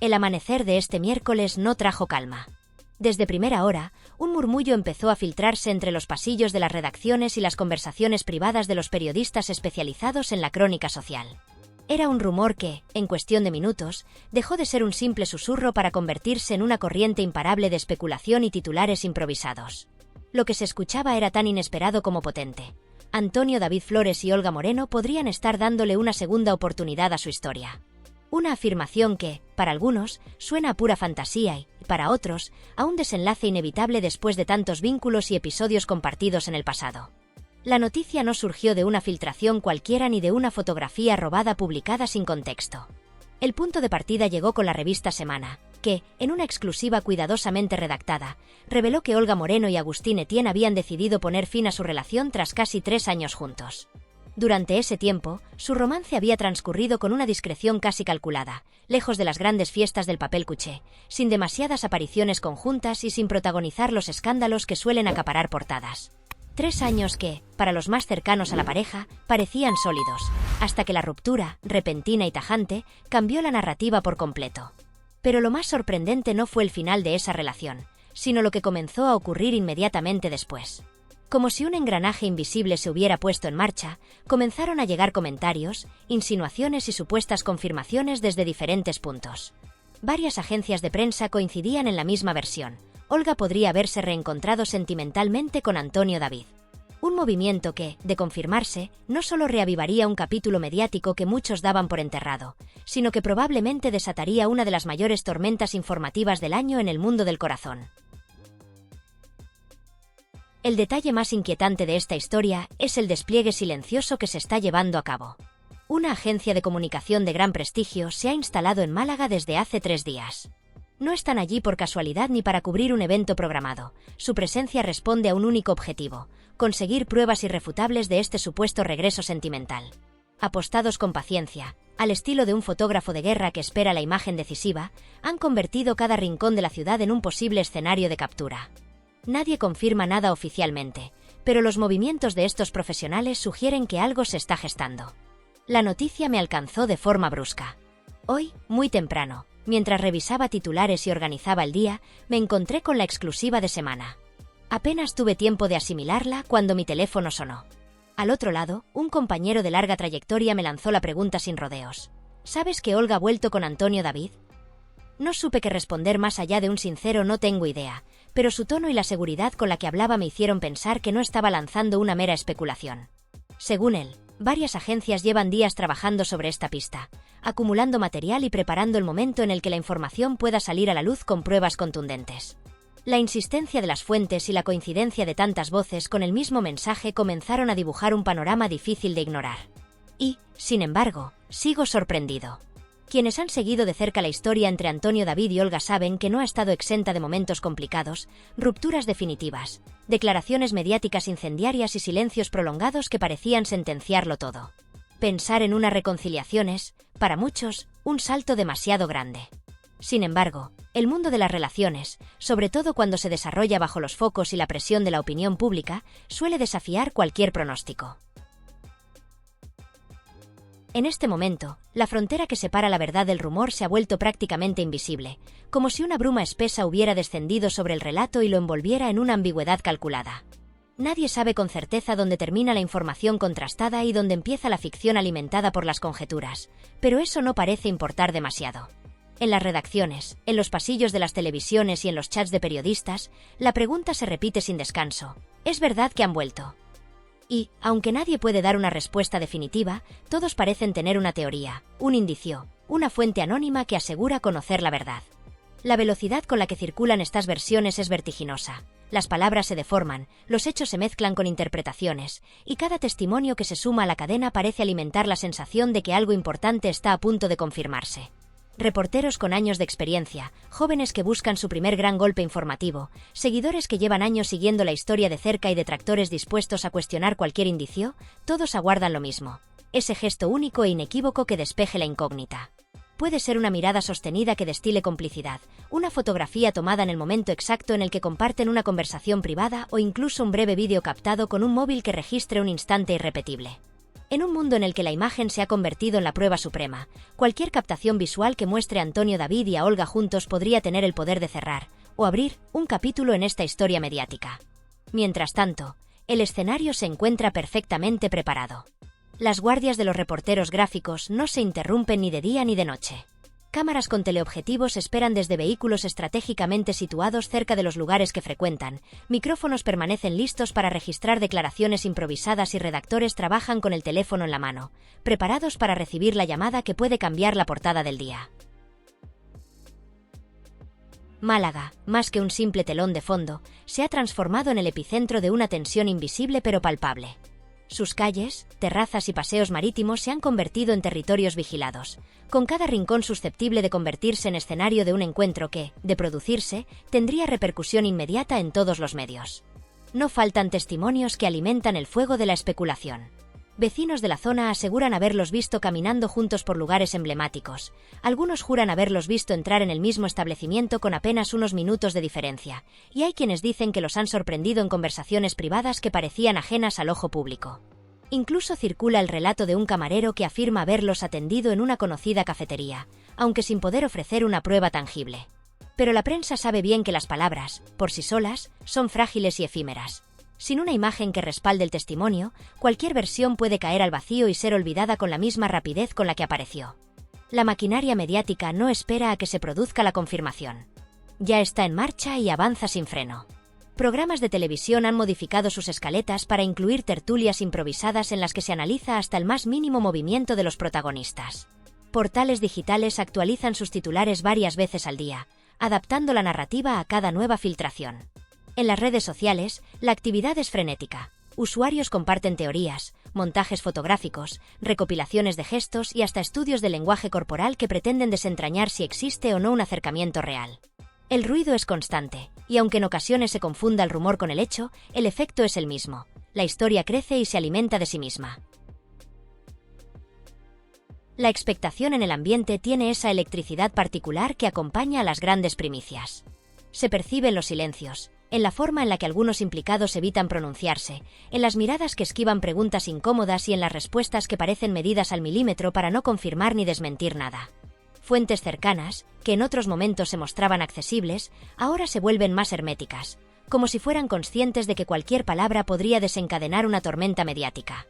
El amanecer de este miércoles no trajo calma. Desde primera hora, un murmullo empezó a filtrarse entre los pasillos de las redacciones y las conversaciones privadas de los periodistas especializados en la crónica social. Era un rumor que, en cuestión de minutos, dejó de ser un simple susurro para convertirse en una corriente imparable de especulación y titulares improvisados. Lo que se escuchaba era tan inesperado como potente. Antonio David Flores y Olga Moreno podrían estar dándole una segunda oportunidad a su historia. Una afirmación que, para algunos, suena a pura fantasía y, para otros, a un desenlace inevitable después de tantos vínculos y episodios compartidos en el pasado. La noticia no surgió de una filtración cualquiera ni de una fotografía robada publicada sin contexto. El punto de partida llegó con la revista Semana, que, en una exclusiva cuidadosamente redactada, reveló que Olga Moreno y Agustín Etienne habían decidido poner fin a su relación tras casi 3 años juntos. Durante ese tiempo, su romance había transcurrido con una discreción casi calculada, lejos de las grandes fiestas del papel cuché, sin demasiadas apariciones conjuntas y sin protagonizar los escándalos que suelen acaparar portadas. 3 años que, para los más cercanos a la pareja, parecían sólidos, hasta que la ruptura, repentina y tajante, cambió la narrativa por completo. Pero lo más sorprendente no fue el final de esa relación, sino lo que comenzó a ocurrir inmediatamente después. Como si un engranaje invisible se hubiera puesto en marcha, comenzaron a llegar comentarios, insinuaciones y supuestas confirmaciones desde diferentes puntos. Varias agencias de prensa coincidían en la misma versión. Olga podría haberse reencontrado sentimentalmente con Antonio David. Un movimiento que, de confirmarse, no solo reavivaría un capítulo mediático que muchos daban por enterrado, sino que probablemente desataría una de las mayores tormentas informativas del año en el mundo del corazón. El detalle más inquietante de esta historia es el despliegue silencioso que se está llevando a cabo. Una agencia de comunicación de gran prestigio se ha instalado en Málaga desde hace 3 días. No están allí por casualidad ni para cubrir un evento programado. Su presencia responde a un único objetivo: conseguir pruebas irrefutables de este supuesto regreso sentimental. Apostados con paciencia, al estilo de un fotógrafo de guerra que espera la imagen decisiva, han convertido cada rincón de la ciudad en un posible escenario de captura. Nadie confirma nada oficialmente, pero los movimientos de estos profesionales sugieren que algo se está gestando. La noticia me alcanzó de forma brusca. Hoy, muy temprano, mientras revisaba titulares y organizaba el día, me encontré con la exclusiva de Semana. Apenas tuve tiempo de asimilarla cuando mi teléfono sonó. Al otro lado, un compañero de larga trayectoria me lanzó la pregunta sin rodeos. ¿Sabes que Olga ha vuelto con Antonio David? No supe qué responder más allá de un sincero no tengo idea, pero su tono y la seguridad con la que hablaba me hicieron pensar que no estaba lanzando una mera especulación. Según él, varias agencias llevan días trabajando sobre esta pista, acumulando material y preparando el momento en el que la información pueda salir a la luz con pruebas contundentes. La insistencia de las fuentes y la coincidencia de tantas voces con el mismo mensaje comenzaron a dibujar un panorama difícil de ignorar. Y, sin embargo, sigo sorprendido. Quienes han seguido de cerca la historia entre Antonio David y Olga saben que no ha estado exenta de momentos complicados, rupturas definitivas, declaraciones mediáticas incendiarias y silencios prolongados que parecían sentenciarlo todo. Pensar en una reconciliación es, para muchos, un salto demasiado grande. Sin embargo, el mundo de las relaciones, sobre todo cuando se desarrolla bajo los focos y la presión de la opinión pública, suele desafiar cualquier pronóstico. En este momento, la frontera que separa la verdad del rumor se ha vuelto prácticamente invisible, como si una bruma espesa hubiera descendido sobre el relato y lo envolviera en una ambigüedad calculada. Nadie sabe con certeza dónde termina la información contrastada y dónde empieza la ficción alimentada por las conjeturas, pero eso no parece importar demasiado. En las redacciones, en los pasillos de las televisiones y en los chats de periodistas, la pregunta se repite sin descanso: ¿es verdad que han vuelto? Y, aunque nadie puede dar una respuesta definitiva, todos parecen tener una teoría, un indicio, una fuente anónima que asegura conocer la verdad. La velocidad con la que circulan estas versiones es vertiginosa. Las palabras se deforman, los hechos se mezclan con interpretaciones, y cada testimonio que se suma a la cadena parece alimentar la sensación de que algo importante está a punto de confirmarse. Reporteros con años de experiencia, jóvenes que buscan su primer gran golpe informativo, seguidores que llevan años siguiendo la historia de cerca y detractores dispuestos a cuestionar cualquier indicio, todos aguardan lo mismo: ese gesto único e inequívoco que despeje la incógnita. Puede ser una mirada sostenida que destile complicidad, una fotografía tomada en el momento exacto en el que comparten una conversación privada o incluso un breve vídeo captado con un móvil que registre un instante irrepetible. En un mundo en el que la imagen se ha convertido en la prueba suprema, cualquier captación visual que muestre a Antonio David y a Olga juntos podría tener el poder de cerrar, o abrir, un capítulo en esta historia mediática. Mientras tanto, el escenario se encuentra perfectamente preparado. Las guardias de los reporteros gráficos no se interrumpen ni de día ni de noche. Cámaras con teleobjetivos esperan desde vehículos estratégicamente situados cerca de los lugares que frecuentan, micrófonos permanecen listos para registrar declaraciones improvisadas y redactores trabajan con el teléfono en la mano, preparados para recibir la llamada que puede cambiar la portada del día. Málaga, más que un simple telón de fondo, se ha transformado en el epicentro de una tensión invisible pero palpable. Sus calles, terrazas y paseos marítimos se han convertido en territorios vigilados, con cada rincón susceptible de convertirse en escenario de un encuentro que, de producirse, tendría repercusión inmediata en todos los medios. No faltan testimonios que alimentan el fuego de la especulación. Vecinos de la zona aseguran haberlos visto caminando juntos por lugares emblemáticos. Algunos juran haberlos visto entrar en el mismo establecimiento con apenas unos minutos de diferencia, y hay quienes dicen que los han sorprendido en conversaciones privadas que parecían ajenas al ojo público. Incluso circula el relato de un camarero que afirma haberlos atendido en una conocida cafetería, aunque sin poder ofrecer una prueba tangible. Pero la prensa sabe bien que las palabras, por sí solas, son frágiles y efímeras. Sin una imagen que respalde el testimonio, cualquier versión puede caer al vacío y ser olvidada con la misma rapidez con la que apareció. La maquinaria mediática no espera a que se produzca la confirmación. Ya está en marcha y avanza sin freno. Programas de televisión han modificado sus escaletas para incluir tertulias improvisadas en las que se analiza hasta el más mínimo movimiento de los protagonistas. Portales digitales actualizan sus titulares varias veces al día, adaptando la narrativa a cada nueva filtración. En las redes sociales, la actividad es frenética. Usuarios comparten teorías, montajes fotográficos, recopilaciones de gestos y hasta estudios del lenguaje corporal que pretenden desentrañar si existe o no un acercamiento real. El ruido es constante, y aunque en ocasiones se confunda el rumor con el hecho, el efecto es el mismo. La historia crece y se alimenta de sí misma. La expectación en el ambiente tiene esa electricidad particular que acompaña a las grandes primicias. Se percibe en los silencios, en la forma en la que algunos implicados evitan pronunciarse, en las miradas que esquivan preguntas incómodas y en las respuestas que parecen medidas al milímetro para no confirmar ni desmentir nada. Fuentes cercanas, que en otros momentos se mostraban accesibles, ahora se vuelven más herméticas, como si fueran conscientes de que cualquier palabra podría desencadenar una tormenta mediática.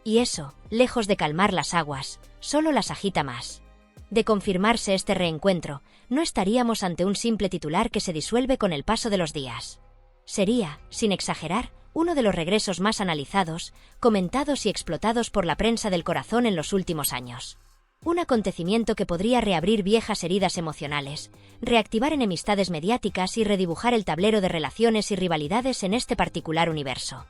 Y eso, lejos de calmar las aguas, solo las agita más. De confirmarse este reencuentro, no estaríamos ante un simple titular que se disuelve con el paso de los días. Sería, sin exagerar, uno de los regresos más analizados, comentados y explotados por la prensa del corazón en los últimos años. Un acontecimiento que podría reabrir viejas heridas emocionales, reactivar enemistades mediáticas y redibujar el tablero de relaciones y rivalidades en este particular universo.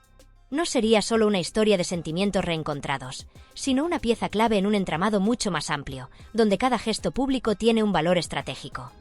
No sería solo una historia de sentimientos reencontrados, sino una pieza clave en un entramado mucho más amplio, donde cada gesto público tiene un valor estratégico.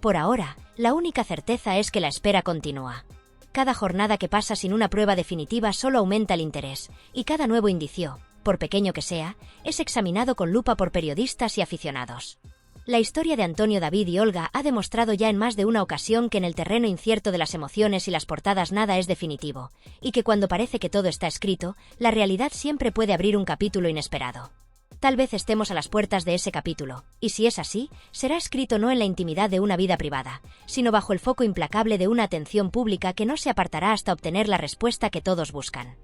Por ahora, la única certeza es que la espera continúa. Cada jornada que pasa sin una prueba definitiva solo aumenta el interés, y cada nuevo indicio, por pequeño que sea, es examinado con lupa por periodistas y aficionados. La historia de Antonio David y Olga ha demostrado ya en más de una ocasión que en el terreno incierto de las emociones y las portadas nada es definitivo, y que cuando parece que todo está escrito, la realidad siempre puede abrir un capítulo inesperado. Tal vez estemos a las puertas de ese capítulo, y si es así, será escrito no en la intimidad de una vida privada, sino bajo el foco implacable de una atención pública que no se apartará hasta obtener la respuesta que todos buscan.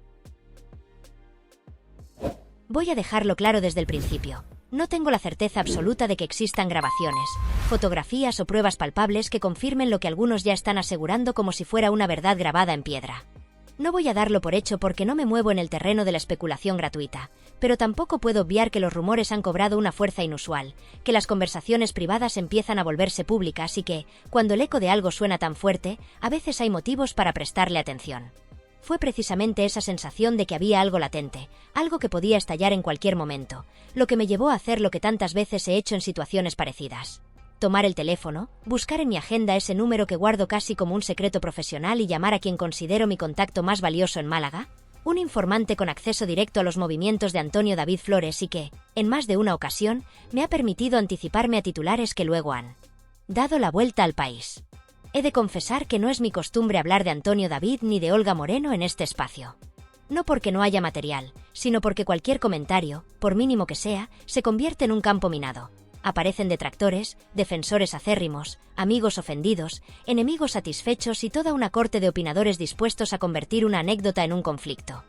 Voy a dejarlo claro desde el principio. No tengo la certeza absoluta de que existan grabaciones, fotografías o pruebas palpables que confirmen lo que algunos ya están asegurando como si fuera una verdad grabada en piedra. No voy a darlo por hecho porque no me muevo en el terreno de la especulación gratuita, pero tampoco puedo obviar que los rumores han cobrado una fuerza inusual, que las conversaciones privadas empiezan a volverse públicas y que, cuando el eco de algo suena tan fuerte, a veces hay motivos para prestarle atención. Fue precisamente esa sensación de que había algo latente, algo que podía estallar en cualquier momento, lo que me llevó a hacer lo que tantas veces he hecho en situaciones parecidas. Tomar el teléfono, buscar en mi agenda ese número que guardo casi como un secreto profesional y llamar a quien considero mi contacto más valioso en Málaga, un informante con acceso directo a los movimientos de Antonio David Flores y que, en más de una ocasión, me ha permitido anticiparme a titulares que luego han dado la vuelta al país. He de confesar que no es mi costumbre hablar de Antonio David ni de Olga Moreno en este espacio. No porque no haya material, sino porque cualquier comentario, por mínimo que sea, se convierte en un campo minado. Aparecen detractores, defensores acérrimos, amigos ofendidos, enemigos satisfechos y toda una corte de opinadores dispuestos a convertir una anécdota en un conflicto.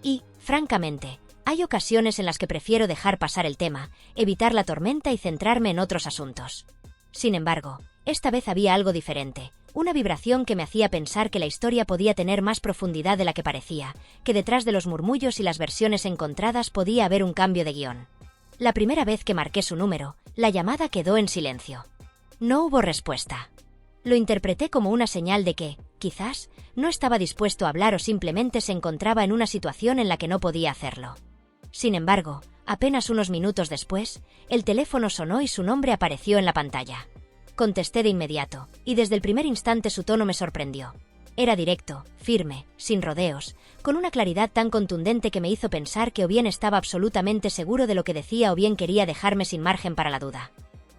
Y, francamente, hay ocasiones en las que prefiero dejar pasar el tema, evitar la tormenta y centrarme en otros asuntos. Sin embargo, esta vez había algo diferente, una vibración que me hacía pensar que la historia podía tener más profundidad de la que parecía, que detrás de los murmullos y las versiones encontradas podía haber un cambio de guión. La primera vez que marqué su número, la llamada quedó en silencio. No hubo respuesta. Lo interpreté como una señal de que, quizás, no estaba dispuesto a hablar o simplemente se encontraba en una situación en la que no podía hacerlo. Sin embargo, apenas unos minutos después, el teléfono sonó y su nombre apareció en la pantalla. Contesté de inmediato, y desde el primer instante su tono me sorprendió. Era directo, firme, sin rodeos, con una claridad tan contundente que me hizo pensar que o bien estaba absolutamente seguro de lo que decía o bien quería dejarme sin margen para la duda.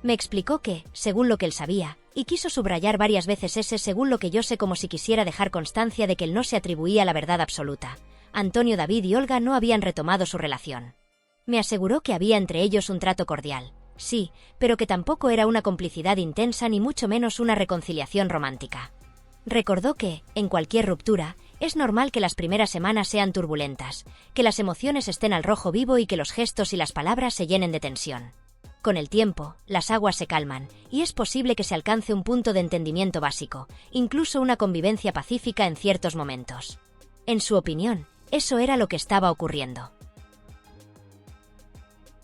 Me explicó que, según lo que él sabía, y quiso subrayar varias veces ese según lo que yo sé como si quisiera dejar constancia de que él no se atribuía la verdad absoluta, Antonio David y Olga no habían retomado su relación. Me aseguró que había entre ellos un trato cordial, sí, pero que tampoco era una complicidad intensa ni mucho menos una reconciliación romántica. Recordó que, en cualquier ruptura, es normal que las primeras semanas sean turbulentas, que las emociones estén al rojo vivo y que los gestos y las palabras se llenen de tensión. Con el tiempo, las aguas se calman, y es posible que se alcance un punto de entendimiento básico, incluso una convivencia pacífica en ciertos momentos. En su opinión, eso era lo que estaba ocurriendo.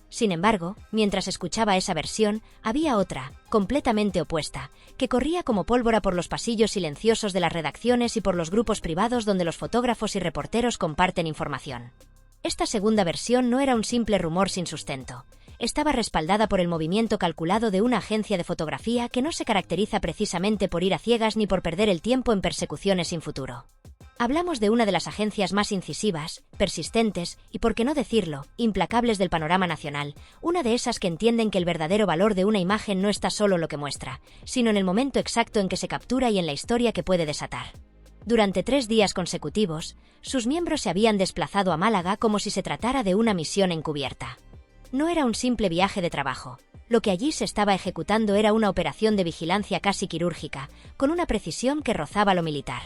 Sin embargo, mientras escuchaba esa versión, había otra, completamente opuesta, que corría como pólvora por los pasillos silenciosos de las redacciones y por los grupos privados donde los fotógrafos y reporteros comparten información. Esta segunda versión no era un simple rumor sin sustento. Estaba respaldada por el movimiento calculado de una agencia de fotografía que no se caracteriza precisamente por ir a ciegas ni por perder el tiempo en persecuciones sin futuro. Hablamos de una de las agencias más incisivas, persistentes y, por qué no decirlo, implacables del panorama nacional, una de esas que entienden que el verdadero valor de una imagen no está solo en lo que muestra, sino en el momento exacto en que se captura y en la historia que puede desatar. Durante 3 días consecutivos, sus miembros se habían desplazado a Málaga como si se tratara de una misión encubierta. No era un simple viaje de trabajo. Lo que allí se estaba ejecutando era una operación de vigilancia casi quirúrgica, con una precisión que rozaba lo militar.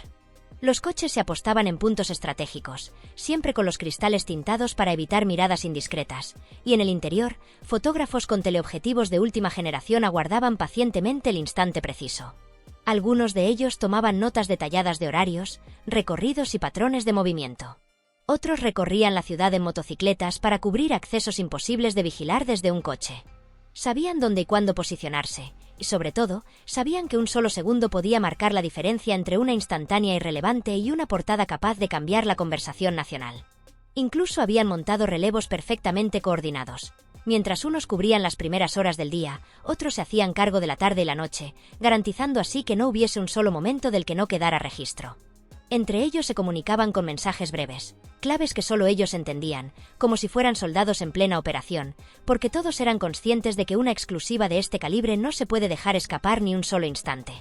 Los coches se apostaban en puntos estratégicos, siempre con los cristales tintados para evitar miradas indiscretas, y en el interior, fotógrafos con teleobjetivos de última generación aguardaban pacientemente el instante preciso. Algunos de ellos tomaban notas detalladas de horarios, recorridos y patrones de movimiento. Otros recorrían la ciudad en motocicletas para cubrir accesos imposibles de vigilar desde un coche. Sabían dónde y cuándo posicionarse, y sobre todo, sabían que un solo segundo podía marcar la diferencia entre una instantánea irrelevante y una portada capaz de cambiar la conversación nacional. Incluso habían montado relevos perfectamente coordinados. Mientras unos cubrían las primeras horas del día, otros se hacían cargo de la tarde y la noche, garantizando así que no hubiese un solo momento del que no quedara registro. Entre ellos se comunicaban con mensajes breves, claves que solo ellos entendían, como si fueran soldados en plena operación, porque todos eran conscientes de que una exclusiva de este calibre no se puede dejar escapar ni un solo instante.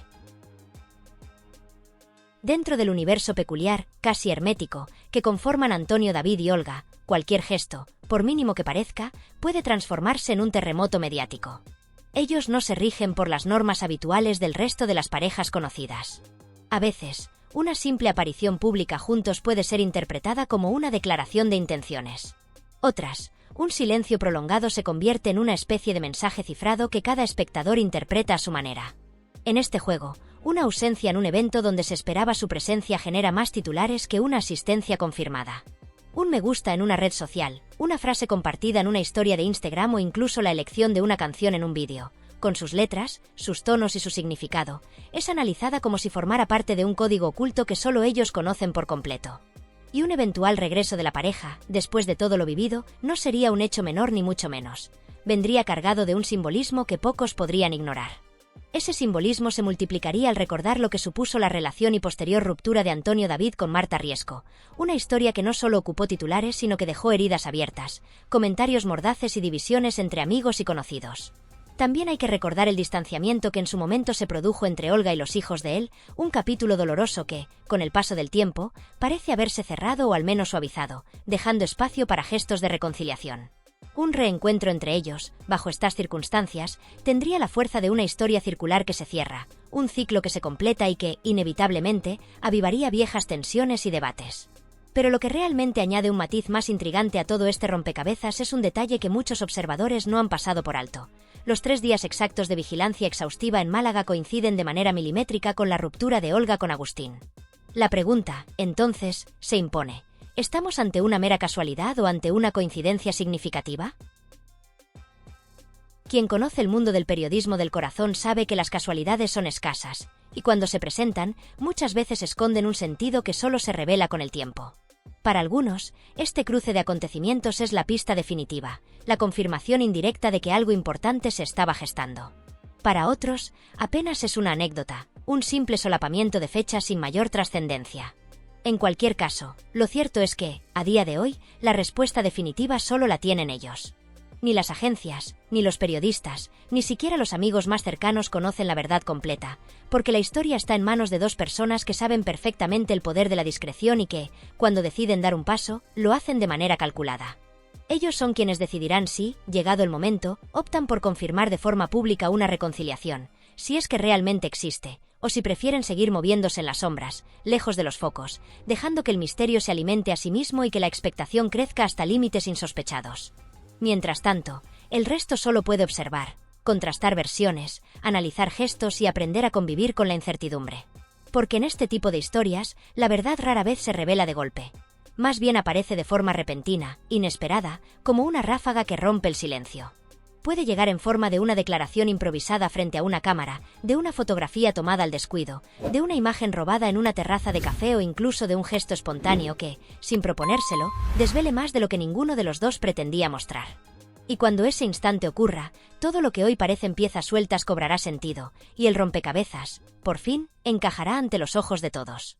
Dentro del universo peculiar, casi hermético, que conforman Antonio David y Olga, cualquier gesto, por mínimo que parezca, puede transformarse en un terremoto mediático. Ellos no se rigen por las normas habituales del resto de las parejas conocidas. A veces, una simple aparición pública juntos puede ser interpretada como una declaración de intenciones. Otras, un silencio prolongado se convierte en una especie de mensaje cifrado que cada espectador interpreta a su manera. En este juego, una ausencia en un evento donde se esperaba su presencia genera más titulares que una asistencia confirmada. Un me gusta en una red social, una frase compartida en una historia de Instagram o incluso la elección de una canción en un vídeo, con sus letras, sus tonos y su significado, es analizada como si formara parte de un código oculto que solo ellos conocen por completo. Y un eventual regreso de la pareja, después de todo lo vivido, no sería un hecho menor ni mucho menos. Vendría cargado de un simbolismo que pocos podrían ignorar. Ese simbolismo se multiplicaría al recordar lo que supuso la relación y posterior ruptura de Antonio David con Marta Riesco, una historia que no solo ocupó titulares sino que dejó heridas abiertas, comentarios mordaces y divisiones entre amigos y conocidos. También hay que recordar el distanciamiento que en su momento se produjo entre Olga y los hijos de él, un capítulo doloroso que, con el paso del tiempo, parece haberse cerrado o al menos suavizado, dejando espacio para gestos de reconciliación. Un reencuentro entre ellos, bajo estas circunstancias, tendría la fuerza de una historia circular que se cierra, un ciclo que se completa y que, inevitablemente, avivaría viejas tensiones y debates. Pero lo que realmente añade un matiz más intrigante a todo este rompecabezas es un detalle que muchos observadores no han pasado por alto. Los 3 días exactos de vigilancia exhaustiva en Málaga coinciden de manera milimétrica con la ruptura de Olga con Agustín. La pregunta, entonces, se impone. ¿Estamos ante una mera casualidad o ante una coincidencia significativa? Quien conoce el mundo del periodismo del corazón sabe que las casualidades son escasas, y cuando se presentan, muchas veces esconden un sentido que solo se revela con el tiempo. Para algunos, este cruce de acontecimientos es la pista definitiva, la confirmación indirecta de que algo importante se estaba gestando. Para otros, apenas es una anécdota, un simple solapamiento de fechas sin mayor trascendencia. En cualquier caso, lo cierto es que, a día de hoy, la respuesta definitiva solo la tienen ellos. Ni las agencias, ni los periodistas, ni siquiera los amigos más cercanos conocen la verdad completa, porque la historia está en manos de 2 personas que saben perfectamente el poder de la discreción y que, cuando deciden dar un paso, lo hacen de manera calculada. Ellos son quienes decidirán si, llegado el momento, optan por confirmar de forma pública una reconciliación, si es que realmente existe, o si prefieren seguir moviéndose en las sombras, lejos de los focos, dejando que el misterio se alimente a sí mismo y que la expectación crezca hasta límites insospechados. Mientras tanto, el resto solo puede observar, contrastar versiones, analizar gestos y aprender a convivir con la incertidumbre. Porque en este tipo de historias, la verdad rara vez se revela de golpe. Más bien aparece de forma repentina, inesperada, como una ráfaga que rompe el silencio. Puede llegar en forma de una declaración improvisada frente a una cámara, de una fotografía tomada al descuido, de una imagen robada en una terraza de café o incluso de un gesto espontáneo que, sin proponérselo, desvele más de lo que ninguno de los 2 pretendía mostrar. Y cuando ese instante ocurra, todo lo que hoy parecen piezas sueltas cobrará sentido, y el rompecabezas, por fin, encajará ante los ojos de todos.